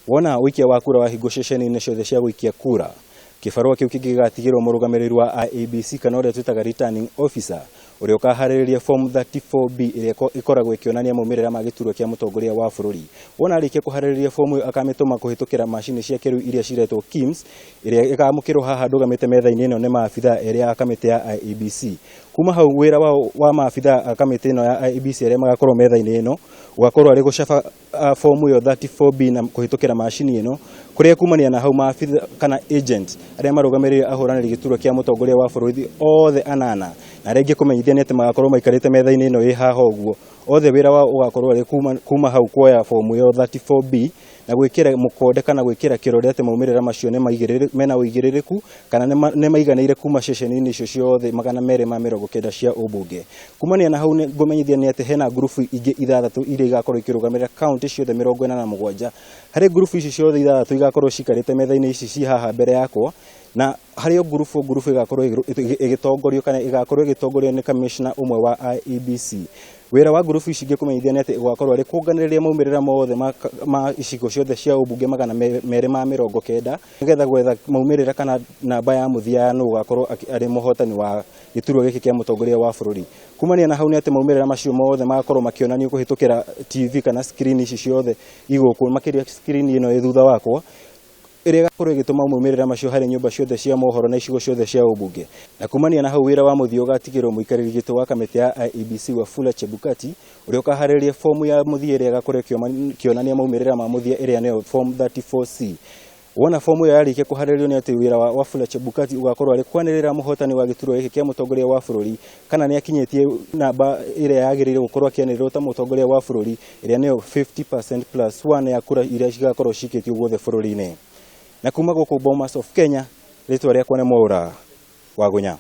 Wona wuikia wa kura wahingo ceceni-inĩ ciothe cia guikia kura, kibarua kiu kigatigirwo murugamiriri wa IEBC kana uria twitaga returning officer uria ukahaririria form 34B iria ikoragwo ikionania maumirira ma githurano kia mutongoria wa bururi. Wona arikia kuhaririria form iyo akamituma kuhitukira machine cia kiriu iria ciretwo KIMS iria ikamukirwo haha ndugamite metha-ini ino ni maabitha iria a kamiti ya IEBC. Kuma hau wira wa maabitha a kamiti ino ya IEBC iria magakorwo metha-ini ino ugakorwo ari gucaba form iyo 34B na kuhitukira machine ino kuria kumania na hau maabitha kana agent aria marugamiriri ahuraniri githurano kia mutongoria wa bururi othe anana na rĩngĩ kũmenyithia nĩ atĩ magakorwo maikarĩte metha-inĩ ĩno ĩ haha ũguo. Othe wĩra wao ũgakorwo arĩ kuma hau kuoya fomu ĩyo 34B na gwĩkĩra mũkonde kana gwĩkĩra kĩrore atĩ maumĩrĩra macio mena ũigĩrĩrĩku kana nĩ maiganĩire kuma ceceni-inĩ icio ciothe 290 cia ũmbunge. Kumania na hau ngũmenyithia nĩ atĩ hena ngurubu ingĩ ithathatũ iria igakorwo ikĩrũgamĩrĩra kaunti ciothe 47. Harĩ ngurubu ici ciothe ithathatũ igakorwo cikarĩte metha-inĩ ici ci haha mbere yakwa, na hario ngurubu igakorwo igitongorio kana igakorwo igitongorio ni commissioner umwe wa IEBC. Wira wa ngurubu ici ngikumenyithia ni ati ugakorwo ari kuonganiriria maumirira mothe ma icigo ciothe cia ubunge 290 nigetha gwetha maumirira kana namba ya muthia no ugakorwo ari muhotani wa githurano giki kia mutongoria wa bururi. Kumania na hau ni ati maumirira macio mothe magakorwo makionanio kuhitukira TV kana screen ici ciothe igũkũ makiria screen ino thutha wakwa iria gakorwo igituma maumirira macio hari nyumba ciothe cia mohoro na icigo ciothe cia ubunge. Na kumania na hau wira wa muthio gatigirwo muikariri gitu wa kamiti ya IEBC Wafula Chebukati uria ukahaririria fomu ya muthia iria gakorwo kionania maumirira ma muthia iria ni form 34C. Wona fomu ya yarikia kuhariririo ni ati wira wa Wafula Chebukati ugakorwo ari kwanirira muhotani wa githurano giki kia mutongoria wa bururi kana ni akinyetie namba iria yagirire gukorwo akianirirwo ta mutongoria wa bururi iria ni 50%+1 ya kura iria cigakorwo cikitio guothe bururi-ini. Na kuma gũkũ Bomas of Kenya, rĩtwa rĩakwa nĩ Mwaura wa Gunya.